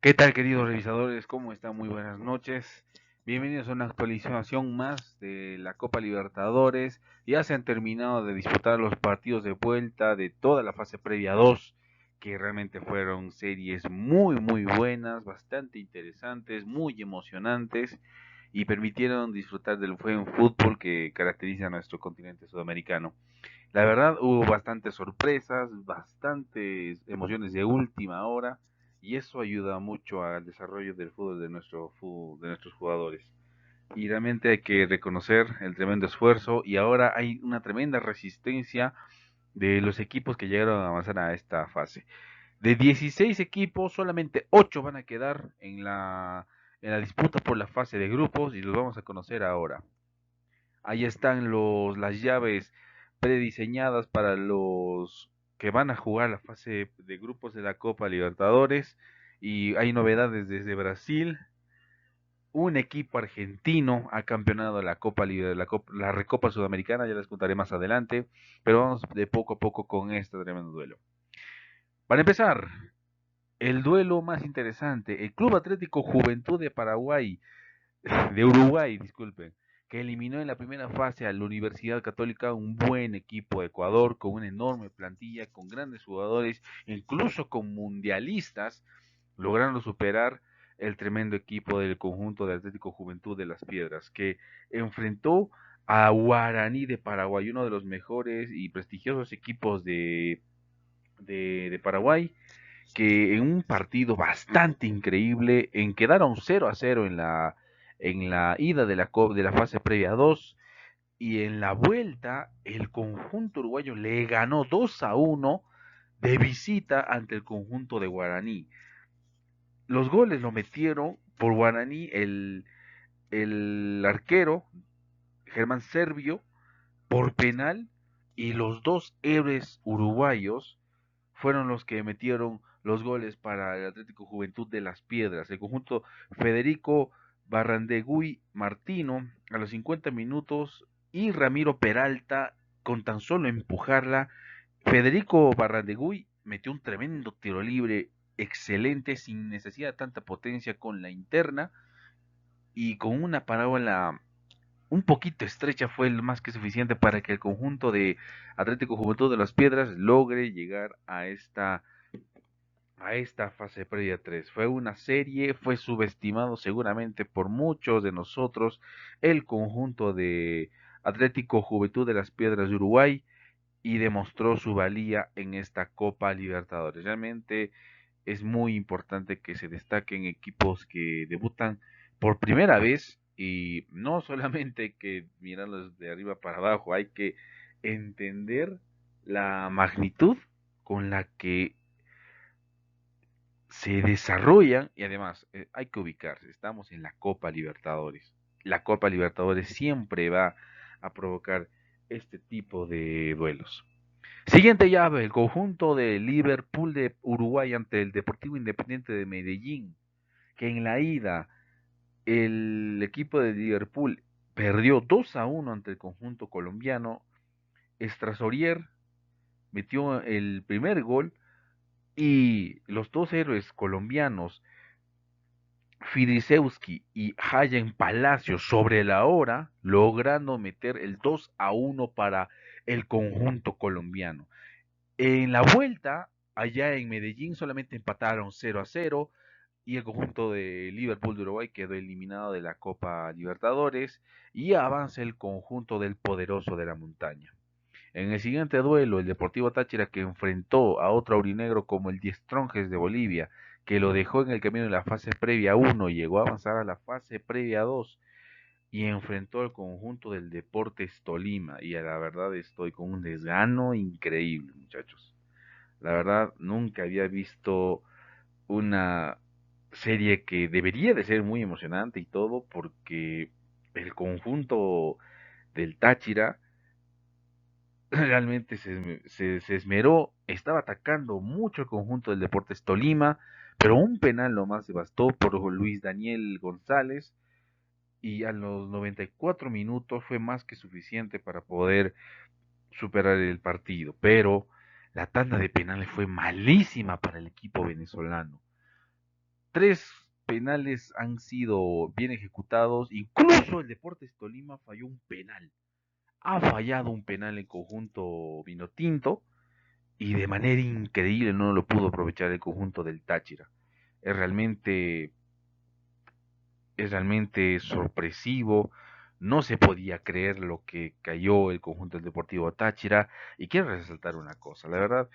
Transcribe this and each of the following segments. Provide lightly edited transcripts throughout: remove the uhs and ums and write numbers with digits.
¿Qué tal, queridos revisadores? ¿Cómo están? Muy buenas noches. Bienvenidos a una actualización más de la Copa Libertadores. Ya se han terminado de disputar los partidos de vuelta de toda la fase previa 2, que realmente fueron series muy buenas, bastante interesantes, muy emocionantes y permitieron disfrutar del buen fútbol que caracteriza a nuestro continente sudamericano. La verdad, hubo bastantes sorpresas, bastantes emociones de última hora, y eso ayuda mucho al desarrollo del fútbol de nuestros jugadores. Y realmente hay que reconocer el tremendo esfuerzo, y ahora hay una tremenda resistencia de los equipos que llegaron a avanzar a esta fase. De 16 equipos, solamente 8 van a quedar en la disputa por la fase de grupos, y los vamos a conocer ahora. Ahí están las llaves prediseñadas para los que van a jugar la fase de grupos de la Copa Libertadores. Y hay novedades desde Brasil. Un equipo argentino ha campeonado la la Recopa Sudamericana, ya les contaré más adelante. Pero vamos de poco a poco con este tremendo duelo. Para empezar, el duelo más interesante, el Club Atlético Juventud de Paraguay de Uruguay, disculpen, que eliminó en la primera fase a la Universidad Católica, un buen equipo de Ecuador, con una enorme plantilla, con grandes jugadores, incluso con mundialistas, logrando superar el tremendo equipo del conjunto de Atlético Juventud de Las Piedras, que enfrentó a Guaraní de Paraguay, uno de los mejores y prestigiosos equipos de Paraguay, que en un partido bastante increíble, en quedaron 0-0 en la ida de la fase previa 2, y en la vuelta el conjunto uruguayo le ganó 2-1 de visita ante el conjunto de Guaraní. Los goles lo metieron por Guaraní el arquero Germán Servio por penal, y los dos héroes uruguayos fueron los que metieron los goles para el Atlético Juventud de Las Piedras. El conjunto Federico Barrandegui Martino a los 50 minutos y Ramiro Peralta con tan solo empujarla. Federico Barrandegui metió un tremendo tiro libre excelente, sin necesidad de tanta potencia, con la interna, y con una parábola un poquito estrecha fue más que suficiente para que el conjunto de Atlético Juventud de Las Piedras logre llegar a esta fase previa 3. Fue una serie, fue subestimado seguramente por muchos de nosotros el conjunto de Atlético Juventud de Las Piedras de Uruguay, y demostró su valía en esta Copa Libertadores. Realmente es muy importante que se destaquen equipos que debutan por primera vez, y no solamente hay que mirarlos de arriba para abajo, hay que entender la magnitud con la que se desarrollan, y además hay que ubicarse, estamos en la Copa Libertadores. La Copa Libertadores siempre va a provocar este tipo de duelos. Siguiente llave, el conjunto de Liverpool de Uruguay ante el Deportivo Independiente de Medellín, que en la ida el equipo de Liverpool perdió 2-1 ante el conjunto colombiano. Strasorier metió el primer gol, y los dos héroes colombianos, Fidrisewski y Hayen Palacios, sobre la hora, logrando meter el 2-1 para el conjunto colombiano. En la vuelta, allá en Medellín, solamente empataron 0-0, y el conjunto de Liverpool de Uruguay quedó eliminado de la Copa Libertadores, y avanza el conjunto del poderoso de la montaña. En el siguiente duelo, el Deportivo Táchira, que enfrentó a otro aurinegro como el Die Strongest de Bolivia, que lo dejó en el camino en la fase previa 1, llegó a avanzar a la fase previa 2 y enfrentó al conjunto del Deportes Tolima. Y a la verdad estoy con un desgano increíble, muchachos. La verdad, nunca había visto una serie que debería de ser muy emocionante y todo, porque el conjunto del Táchira realmente se esmeró, estaba atacando mucho el conjunto del Deportes Tolima, pero un penal lo más devastó por Luis Daniel González, y a los 94 minutos fue más que suficiente para poder superar el partido, pero la tanda de penales fue malísima para el equipo venezolano. 3 penales han sido bien ejecutados, incluso el Deportes Tolima falló un penal. Ha fallado un penal en conjunto vinotinto y de manera increíble no lo pudo aprovechar el conjunto del Táchira. Es realmente, es realmente sorpresivo. No se podía creer lo que cayó el conjunto del Deportivo Táchira. Y quiero resaltar una cosa, la verdad,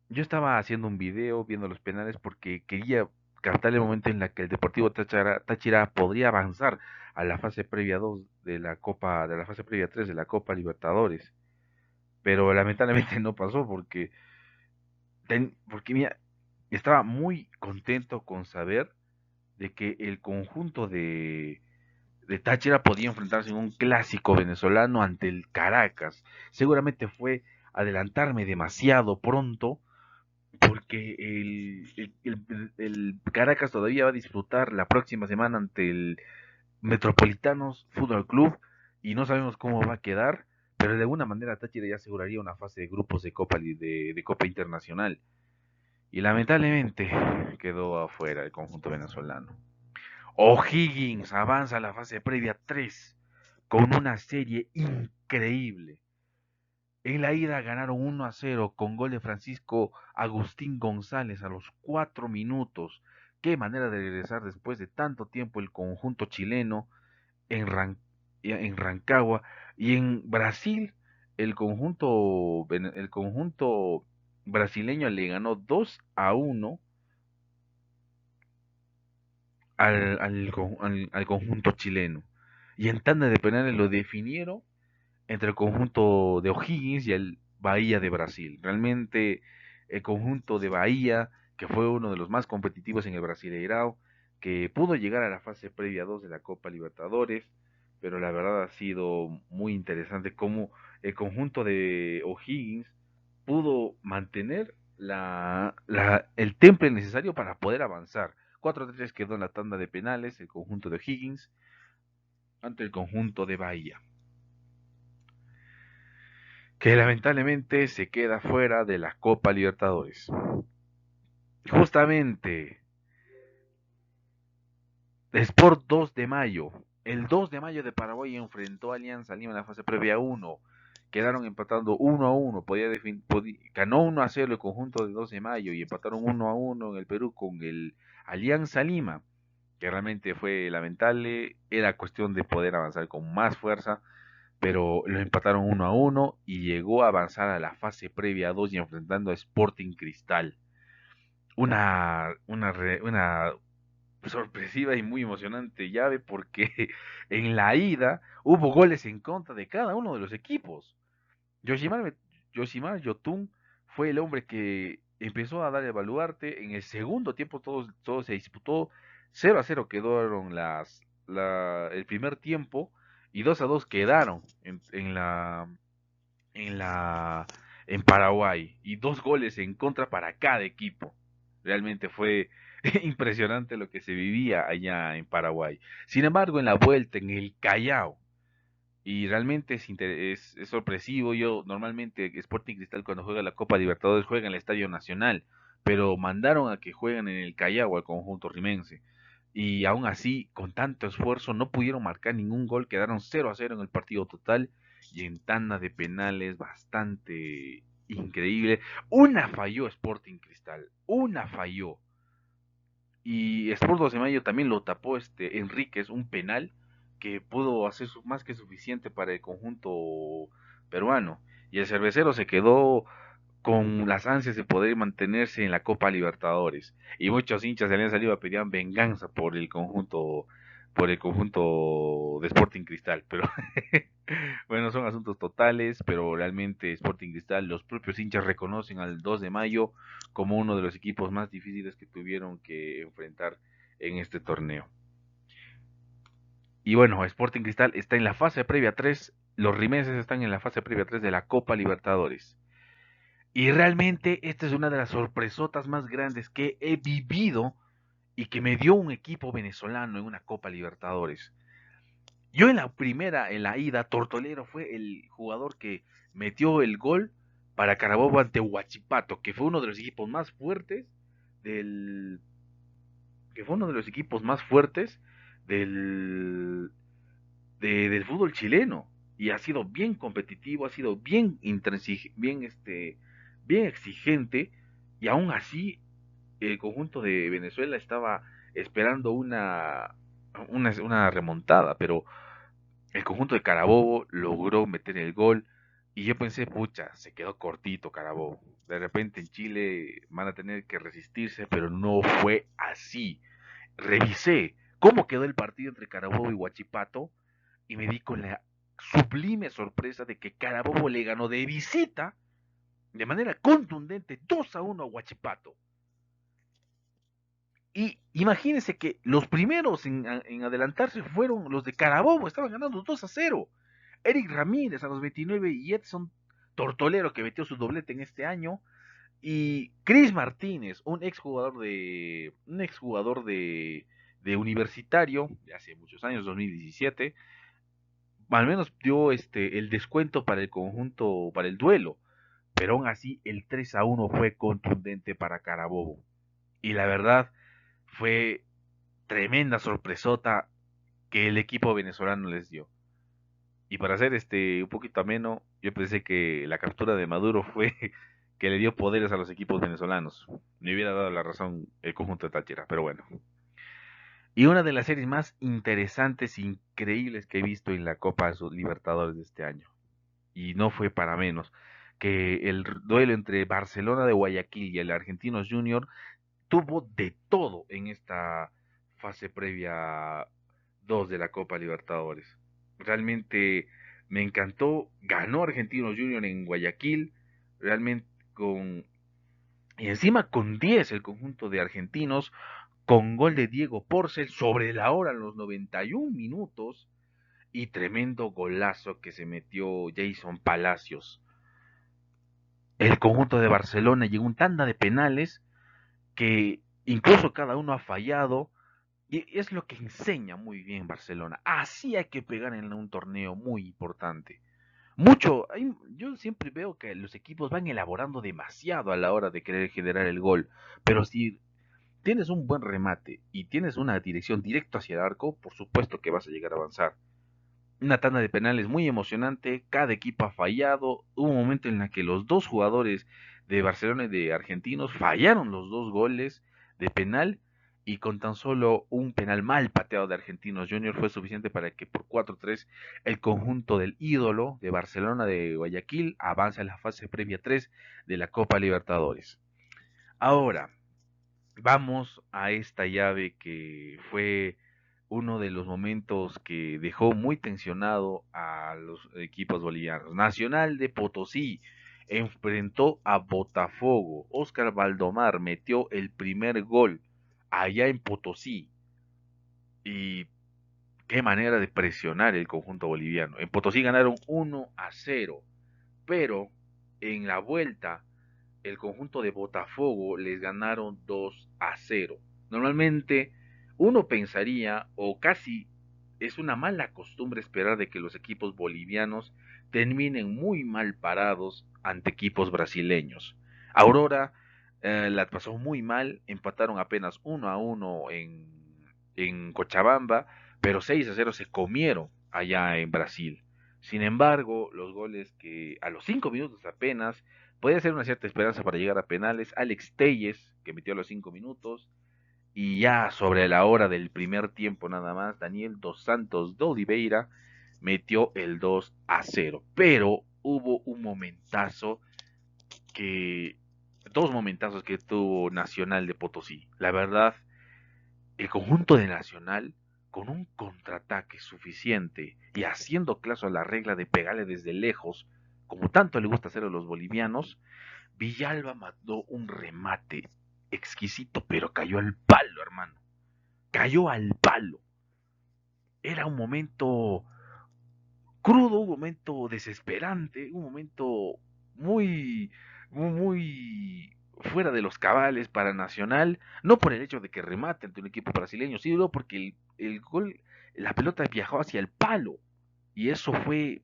yo estaba haciendo un video viendo los penales porque quería captar el momento en la que el Deportivo Táchira podría avanzar a la fase previa 2 de la Copa, de la fase previa 3 de la Copa Libertadores. Pero lamentablemente no pasó porque mira, estaba muy contento con saber de que el conjunto de Táchira podía enfrentarse en un clásico venezolano ante el Caracas. Seguramente fue adelantarme demasiado pronto porque el Caracas todavía va a disfrutar la próxima semana ante el Metropolitanos Fútbol Club y no sabemos cómo va a quedar, pero de alguna manera Táchira ya aseguraría una fase de grupos de de Copa Internacional. Y lamentablemente quedó afuera el conjunto venezolano. O'Higgins avanza a la fase previa 3 con una serie increíble. En la ida ganaron 1-0 con gol de Francisco Agustín González a los 4 minutos. Qué manera de regresar después de tanto tiempo el conjunto chileno en, en Rancagua. Y en Brasil el conjunto brasileño le ganó 2-1 al conjunto chileno. Y en tanda de penales lo definieron entre el conjunto de O'Higgins y el Bahía de Brasil. Realmente el conjunto de Bahía, que fue uno de los más competitivos en el Brasileirao, que pudo llegar a la fase previa 2 de la Copa Libertadores, pero la verdad ha sido muy interesante cómo el conjunto de O'Higgins pudo mantener el temple necesario para poder avanzar. 4-3 quedó en la tanda de penales el conjunto de O'Higgins ante el conjunto de Bahía, que lamentablemente se queda fuera de la Copa Libertadores. Justamente, Sport 2 de mayo. El 2 de mayo de Paraguay enfrentó a Alianza Lima en la fase previa 1. Quedaron empatando 1-1. Ganó 1-0 el conjunto de 2 de mayo y empataron 1-1 en el Perú con el Alianza Lima, que realmente fue lamentable. Era cuestión de poder avanzar con más fuerza, pero lo empataron 1-1 y llegó a avanzar a la fase previa 2 y enfrentando a Sporting Cristal. Una sorpresiva y muy emocionante llave porque en la ida hubo goles en contra de cada uno de los equipos. Yoshimar, Yoshimar Yotun fue el hombre que empezó a dar el baluarte. En el segundo tiempo todo se disputó. 0-0 quedaron el primer tiempo y 2-2 quedaron en la en Paraguay y 2 goles en contra para cada equipo. Realmente fue impresionante lo que se vivía allá en Paraguay. Sin embargo, en la vuelta en el Callao, y realmente es sorpresivo. Yo normalmente Sporting Cristal cuando juega la Copa Libertadores juega en el Estadio Nacional, pero mandaron a que jueguen en el Callao al conjunto rimense. Y aún así, con tanto esfuerzo, no pudieron marcar ningún gol, quedaron 0-0 en el partido total y en tanda de penales bastante increíble. Una falló Sporting Cristal, una falló. Y Sport 12 de Mayo también lo tapó Enríquez, un penal que pudo hacer más que suficiente para el conjunto peruano. Y el cervecero se quedó con las ansias de poder mantenerse en la Copa Libertadores. Y muchos hinchas de Alianza Lima pedían venganza por el conjunto de Sporting Cristal. Pero bueno, son asuntos totales, pero realmente Sporting Cristal, los propios hinchas reconocen al 2 de mayo como uno de los equipos más difíciles que tuvieron que enfrentar en este torneo. Y bueno, Sporting Cristal está en la fase previa 3, los rimenses están en la fase previa 3 de la Copa Libertadores. Y realmente esta es una de las sorpresotas más grandes que he vivido y que me dio un equipo venezolano en una Copa Libertadores. Yo en la ida, Tortolero fue el jugador que metió el gol para Carabobo ante Huachipato, que fue uno de los equipos más fuertes del, que fue uno de los equipos más fuertes del fútbol chileno y ha sido bien competitivo, ha sido bien exigente y aún así el conjunto de Venezuela estaba esperando una remontada, pero el conjunto de Carabobo logró meter el gol y yo pensé, pucha, se quedó cortito Carabobo. De repente en Chile van a tener que resistirse, pero no fue así. Revisé cómo quedó el partido entre Carabobo y Huachipato y me di con la sublime sorpresa de que Carabobo le ganó de visita de manera contundente 2-1 a Huachipato. Y imagínense que los primeros en adelantarse fueron los de Carabobo, estaban ganando 2-0. Eric Ramírez a los 29 y Edson Tortolero, que metió su doblete en este año, y Chris Martínez, un exjugador de Universitario de hace muchos años, 2017, al menos dio el descuento para el conjunto, para el duelo, pero aún así el 3-1 fue contundente para Carabobo. Y la verdad fue tremenda sorpresota que el equipo venezolano les dio. Y para hacer un poquito ameno, yo pensé que la captura de Maduro fue que le dio poderes a los equipos venezolanos. Me hubiera dado la razón el conjunto de Táchira, pero bueno. Y una de las series más interesantes e increíbles que he visto en la Copa Libertadores de este año. Y no fue para menos que el duelo entre Barcelona de Guayaquil y el Argentinos Junior tuvo de todo en esta fase previa 2 de la Copa Libertadores. Realmente me encantó, ganó Argentinos Junior en Guayaquil, realmente y encima con 10 el conjunto de argentinos, con gol de Diego Porcel sobre la hora en los 91 minutos y tremendo golazo que se metió Jason Palacios. El conjunto de Barcelona llegó un tanda de penales que incluso cada uno ha fallado. Y es lo que enseña muy bien Barcelona. Así hay que pegar en un torneo muy importante. Yo siempre veo que los equipos van elaborando demasiado a la hora de querer generar el gol. Pero si tienes un buen remate y tienes una dirección directa hacia el arco, por supuesto que vas a llegar a avanzar. Una tanda de penales muy emocionante, cada equipo ha fallado. Hubo un momento en el que los dos jugadores de Barcelona y de Argentinos fallaron los dos goles de penal y con tan solo un penal mal pateado de Argentinos Junior fue suficiente para que por 4-3 el conjunto del ídolo de Barcelona de Guayaquil avance a la fase previa 3 de la Copa Libertadores. Ahora, vamos a esta llave que fue uno de los momentos que dejó muy tensionado a los equipos bolivianos. Nacional de Potosí enfrentó a Botafogo. Oscar Valdomar metió el primer gol allá en Potosí. Y qué manera de presionar el conjunto boliviano. En Potosí ganaron 1-0, pero en la vuelta el conjunto de Botafogo les ganaron 2-0. Normalmente uno pensaría, o casi es una mala costumbre esperar de que los equipos bolivianos terminen muy mal parados ante equipos brasileños. Aurora la pasó muy mal, empataron apenas 1-1 en Cochabamba, pero 6-0 se comieron allá en Brasil. Sin embargo, los goles que a los 5 minutos apenas podía ser una cierta esperanza para llegar a penales. Alex Telles, que metió a los 5 minutos. Y ya sobre la hora del primer tiempo nada más, Daniel Dos Santos de Oliveira metió el 2-0. Pero hubo dos momentazos que tuvo Nacional de Potosí. La verdad, el conjunto de Nacional, con un contraataque suficiente y haciendo caso a la regla de pegarle desde lejos, como tanto le gusta hacer a los bolivianos, Villalba mandó un remate exquisito, pero cayó al palo, hermano. Cayó al palo. Era un momento crudo, un momento desesperante, un momento muy, muy fuera de los cabales para Nacional, no por el hecho de que remate ante un equipo brasileño, sino porque el gol, la pelota viajó hacia el palo. Y eso fue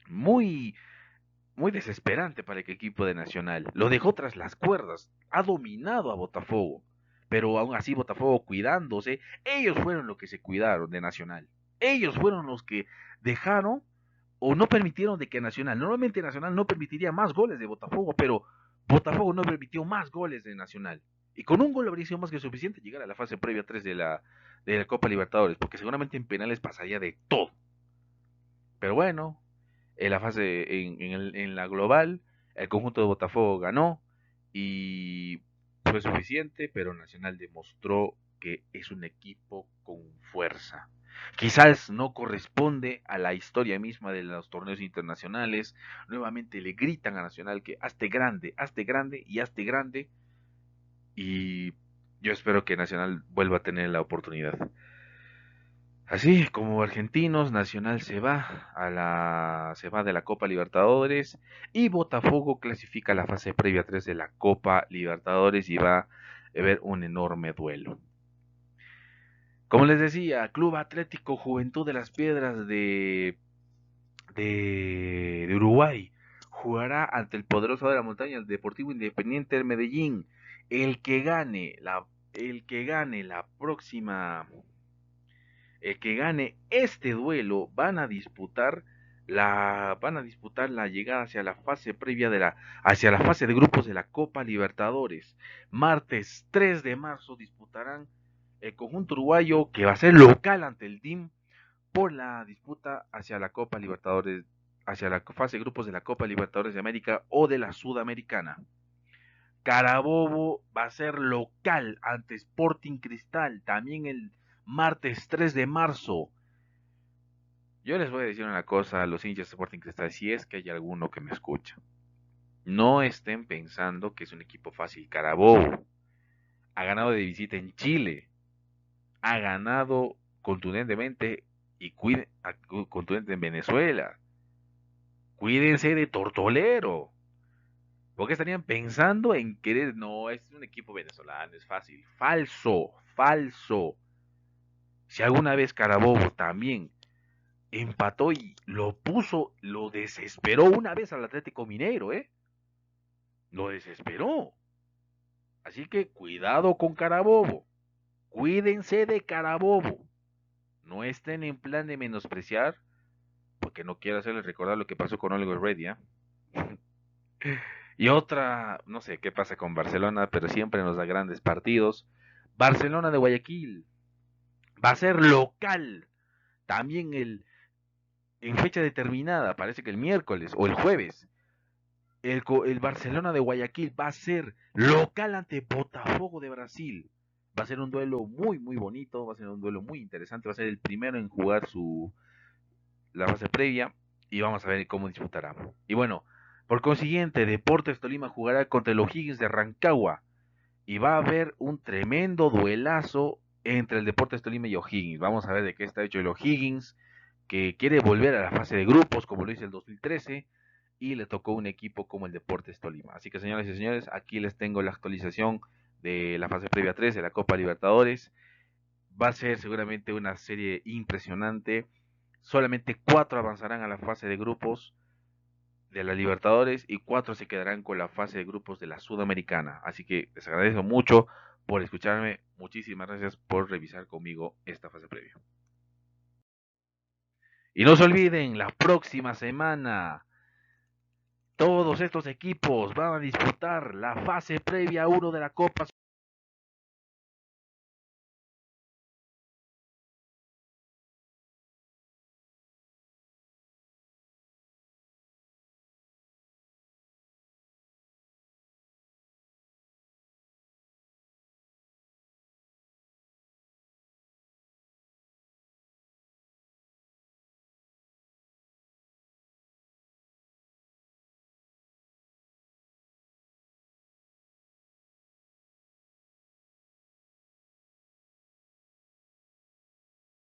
muy, muy desesperante para el equipo de Nacional. Lo dejó tras las cuerdas. Ha dominado a Botafogo. pero aún así Botafogo cuidándose, ellos fueron los que se cuidaron de Nacional. Ellos fueron los que dejaron o no permitieron de que Nacional, normalmente Nacional no permitiría más goles de Botafogo, pero Botafogo no permitió más goles de Nacional. Y con un gol habría sido más que suficiente llegar a la fase previa 3 de la Copa Libertadores, porque seguramente en penales pasaría de todo. Pero bueno, en la fase, en la global, el conjunto de Botafogo ganó y fue suficiente, pero Nacional demostró que es un equipo con fuerza. Quizás no corresponde a la historia misma de los torneos internacionales. Nuevamente le gritan a Nacional que hazte grande y hazte grande. Y yo espero que Nacional vuelva a tener la oportunidad. Así como argentinos, Nacional se va de la Copa Libertadores y Botafogo clasifica a la fase previa 3 de la Copa Libertadores y va a haber un enorme duelo. Como les decía, Club Atlético Juventud de las Piedras de Uruguay jugará ante el poderoso de la montaña, el Deportivo Independiente de Medellín. El que gane la próxima el que gane este duelo van a disputar la llegada hacia la fase previa hacia la fase de grupos de la Copa Libertadores. Martes 3 de marzo disputarán el conjunto uruguayo que va a ser local ante el DIM por la disputa hacia la Copa Libertadores, hacia la fase de grupos de la Copa Libertadores de América o de la Sudamericana. Carabobo va a ser local ante Sporting Cristal, también el martes 3 de marzo. Yo les voy a decir una cosa a los hinchas de Sporting Cristal, si es que hay alguno que me escucha. No estén pensando que es un equipo fácil. Carabobo ha ganado de visita en Chile, ha ganado contundentemente contundente en Venezuela. Cuídense de Tortolero. Porque estarían pensando en querer, no, es un equipo venezolano, es fácil. Falso, falso. Si alguna vez Carabobo también empató y lo desesperó una vez al Atlético Mineiro, lo desesperó. Así que cuidado con Carabobo. Cuídense de Carabobo. No estén en plan de menospreciar, porque no quiero hacerles recordar lo que pasó con Oliver Redia. Y otra, no sé qué pasa con Barcelona, pero siempre nos da grandes partidos. Barcelona de Guayaquil va a ser local. También en fecha determinada, parece que el miércoles o el jueves. El Barcelona de Guayaquil va a ser local ante Botafogo de Brasil. Va a ser un duelo muy, muy bonito, va a ser un duelo muy interesante, va a ser el primero en jugar la fase previa y vamos a ver cómo disputará. Y bueno, por consiguiente, Deportes Tolima jugará contra el O'Higgins de Rancagua y va a haber un tremendo duelazo entre el Deportes Tolima y O'Higgins. Vamos a ver de qué está hecho el O'Higgins, que quiere volver a la fase de grupos como lo hizo el 2013 y le tocó un equipo como el Deportes Tolima. Así que señoras y señores, aquí les tengo la actualización de la fase previa 3 de la Copa Libertadores. Va a ser seguramente una serie impresionante. Solamente 4 avanzarán a la fase de grupos de la Libertadores y 4 se quedarán con la fase de grupos de la Sudamericana. Así que les agradezco mucho por escucharme. Muchísimas gracias por revisar conmigo esta fase previa. Y no se olviden, la próxima semana todos estos equipos van a disputar la fase previa 1 de la Copa